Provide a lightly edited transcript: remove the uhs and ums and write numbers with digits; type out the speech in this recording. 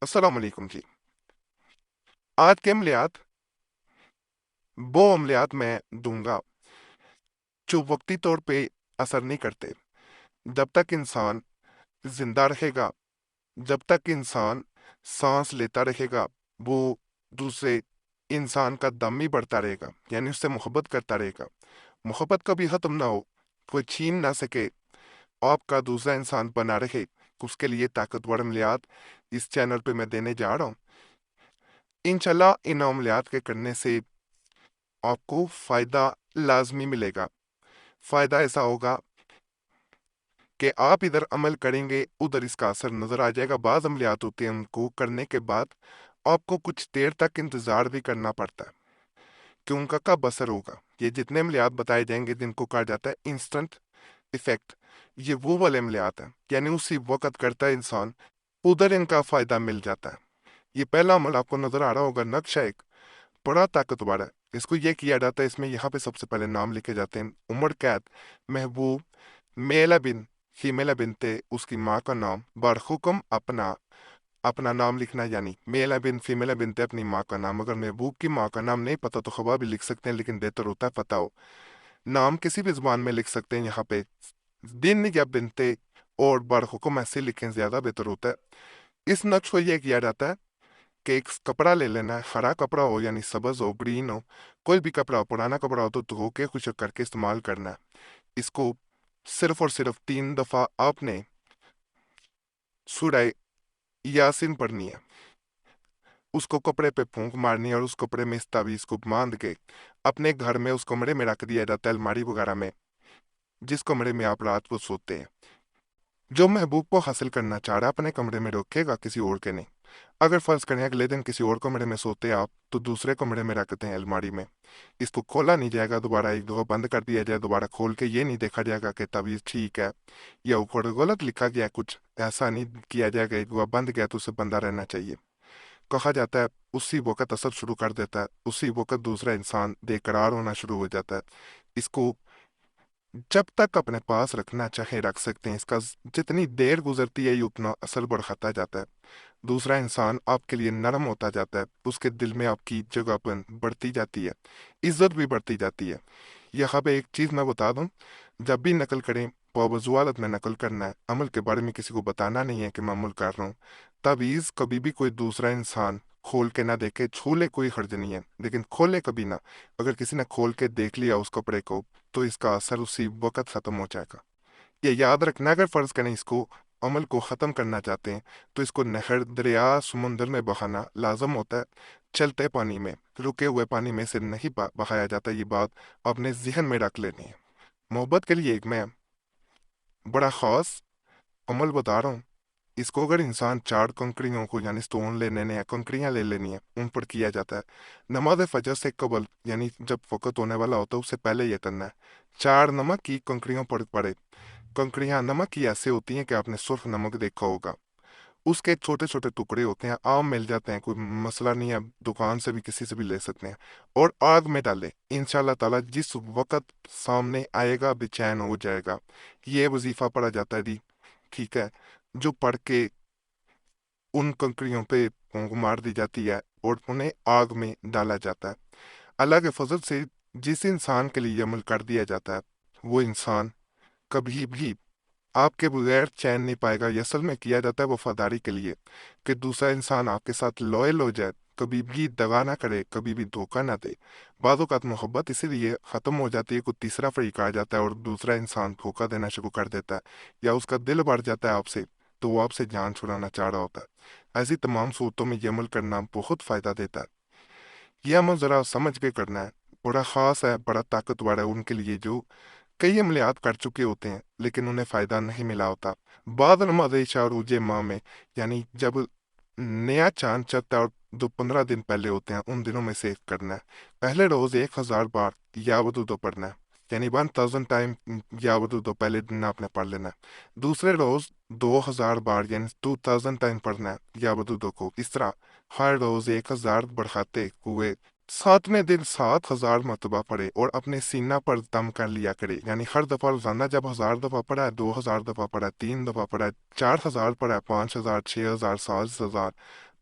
السلام علیکم جی۔ آج کے عملیات وہ عملیات میں دوں گا جو وقتی طور پہ اثر نہیں کرتے۔ جب تک انسان زندہ رہے گا، جب تک انسان سانس لیتا رہے گا، وہ دوسرے انسان کا دم ہی بڑھتا رہے گا، یعنی اس سے محبت کرتا رہے گا۔ محبت کبھی ختم نہ ہو، کوئی چھین نہ سکے، آپ کا دوسرا انسان بنا رہے، اس کے لیے طاقتور عملیات اس چینل پہ میں دینے جا رہا ہوں۔ انشاءاللہ ان عملیات کے کرنے سے آپ کو فائدہ لازمی ملے گا۔ فائدہ ایسا ہوگا کہ آپ ادھر عمل کریں گے، ادھر اس کا اثر نظر آ جائے گا۔ بعض عملیات ہوتے ہیں، ان کو کرنے کے بعد آپ کو کچھ دیر تک انتظار بھی کرنا پڑتا ہے کہ ان کا کب اثر ہوگا۔ یہ جتنے عملیات بتائے جائیں گے جن کو کہا جاتا ہے انسٹنٹ ایفیکٹ، یہ وہ والے عملیات ہیں، یعنی اسی وقت کرتا ہے انسان، ادھر ان کا فائدہ مل جاتا ہے۔ یہ پہلا عمل آپ کو نظر آ رہا ہوگا، نقشہ ایک بڑا طاقتور ہے۔ اس کو یہ کیا جاتا ہے، اس میں یہاں پہ سب سے پہلے نام لکھے جاتے ہیں: عمر قید، محبوب، میلا بن، فیمیلا بنتے، اس کی ماں کا نام، برحکم اپنا نام لکھنا، یعنی میلا بن فیمیلا بنتے اپنی ماں کا نام۔ اگر محبوب کی ماں کا نام نہیں پتا تو خواہ بھی لکھ سکتے ہیں، لیکن بہتر ہوتا ہے پتا ہو۔ نام کسی بھی زبان میں لکھ سکتے ہیں، یہاں پہ دن یا بنتے اور برحکم ایسے لکھیں، زیادہ بہتر ہوتا ہے۔ اس نقش کو یہ کیا جاتا ہے کہ ایک کپڑا لے لینا ہے، ہرا کپڑا ہو، یعنی سبز ہو، گرین ہو، کوئی بھی کپڑا ہو، پرانا کپڑا ہو تو دھو کے خشک کر کے استعمال کرنا ہے۔ اس کو صرف اور صرف 3 دفعہ آپ نے سورہ یاسین پڑھنی ہے، اس کو کپڑے پہ پھونک مارنی ہے، اور اس کپڑے میں اس تعویذ کو باندھ کے اپنے گھر میں اس کمرے میں رکھ دیا جاتا ہے، الماری وغیرہ میں، جس کمرے میں آپ رات کو سوتے ہیں۔ جو محبوب کو حاصل کرنا چاہ رہا ہے اپنے کمرے میں رکھے گا، کسی اور کے نہیں۔ اگر فرض کریں اگلے دن کسی اور کمرے میں سوتے آپ تو دوسرے کمرے میں رکھتے ہیں الماری میں، اس کو کھولا نہیں جائے گا، دوبارہ ایک دفعہ بند کر دیا جائے، دوبارہ کھول کے یہ نہیں دیکھا جائے گا کہ تعویذ ٹھیک ہے یا اوپر غلط لکھا گیا، کچھ ایسا نہیں کیا جائے گا، ایک دفعہ بند گیا تو اسے بندہ رہنا چاہیے۔ کہا جاتا ہے اسی وقت اثر شروع کر دیتا ہے، اسی وقت دوسرا انسان بے قرار ہونا شروع ہو جاتا ہے۔ اس کو جب تک اپنے پاس رکھنا چاہے رکھ سکتے ہیں، اس کا جتنی دیر گزرتی ہے یہ اتنا اثر بڑھتا جاتا ہے، دوسرا انسان آپ کے لیے نرم ہوتا جاتا ہے، اس کے دل میں آپ کی جگہ بڑھتی جاتی ہے، عزت بھی بڑھتی جاتی ہے۔ یہاں پہ ایک چیز میں بتا دوں، جب بھی نقل کریں باوضو حالت میں نقل کرنا ہے، عمل کے بارے میں کسی کو بتانا نہیں ہے کہ میں عمل کر رہا ہوں۔ تعویذ کبھی بھی کوئی دوسرا انسان کھول کے نہ دیکھے، چھولے کوئی حرج نہیں ہے، لیکن کھولے کبھی نہ۔ اگر کسی نے کھول کے دیکھ لیا اس کپڑے کو تو اس کا اثر اسی وقت ختم ہو جائے گا۔ یہ یاد رکھنا، اگر فرض کریں اس کو عمل کو ختم کرنا چاہتے ہیں تو اس کو نہر، دریا، سمندر میں بہانا لازم ہوتا ہے، چلتے پانی میں، رکے ہوئے پانی میں سے نہیں بہایا جاتا۔ یہ بات اپنے ذہن میں رکھ لینی ہے۔ محبت کے لیے ایک میں بڑا خاص عمل بتا رہا ہوں، اس کو اگر انسان 4 کنکریوں کو، یعنی سٹون لے لینے ہیں، کنکریاں لے لینی ہیں، ان پر کیا جاتا ہے نماز فجر سے قبل، یعنی جب وقت ہونے والا ہوتا ہے اس سے پہلے یہ کرنا ہے۔ 4 نمک کی کنکریوں پر پڑے، کنکریاں نمک کی ایسے ہوتی ہیں کہ آپ نے سرخ نمک دیکھا ہوگا، اس کے چھوٹے چھوٹے ٹکڑے ہوتے ہیں، عام مل جاتے ہیں، کوئی مسئلہ نہیں ہے، دکان سے بھی کسی سے بھی لے سکتے ہیں، اور آگ میں ڈالے، انشاءاللہ تعالیٰ جس وقت سامنے آئے گا بے چین ہو جائے گا۔ یہ وظیفہ پڑھا جاتا ہے جی، ٹھیک ہے، جو پڑھ کے ان کنکریوں پہ پھونک مار دی جاتی ہے اور انہیں آگ میں ڈالا جاتا ہے۔ اللہ کے فضل سے جس انسان کے لیے یہ عمل کر دیا جاتا ہے وہ انسان کبھی بھی آپ کے بغیر چین نہیں پائے گا۔ یہ اصل میں کیا جاتا ہے وفاداری کے لیے، کہ دوسرا انسان آپ کے ساتھ لوئل ہو جائے، کبھی بھی دغا نہ کرے، کبھی بھی دھوکہ نہ دے۔ بعض اوقات محبت اسی لیے ختم ہو جاتی ہے، کوئی تیسرا فریق آ جاتا ہے اور دوسرا انسان دھوکہ دینا شروع کر دیتا ہے، یا اس کا دل بڑھ جاتا ہے آپ سے تو وہ آپ سے جان چھڑانا چاہ رہا ہوتا ہے۔ ایسی تمام صورتوں میں یہ عمل کرنا بہت فائدہ دیتا ہے۔ یہ عمل ذرا سمجھ کے کرنا ہے، بڑا خاص ہے، بڑا طاقتور ہے ان کے لیے جو کئی عملیات کر چکے ہوتے ہیں لیکن انہیں فائدہ نہیں ملا ہوتا۔ بعض نماز عشاء اور عروج ماہ میں، یعنی جب نیا چاند چڑھتا ہے اور جو 15 دن پہلے ہوتے ہیں ان دنوں میں سے کرنا ہے۔ پہلے روز 1000 بار یا ودودو پڑھنا ہے، یعنی 1000 ٹائم یا ودودو پہلے دن آپ نے پڑھ لینا ہے۔ دوسرے روز 2000 بار یعنی 2000 ٹائم پڑھنا ہے یا ودودو کو۔ اس طرح ہر روز 1000 بڑھاتے ہوئے 7ویں دن 7000 مرتبہ پڑھے اور اپنے سینہ پر دم کر لیا کرے، یعنی ہر دفعہ روزانہ جب 1000 دفعہ پڑھا ہے، 2000 دفعہ پڑھا ہے، 3 دفعہ پڑھا ہے، 4000 پڑھا ہے، 5000، 6000، 7000،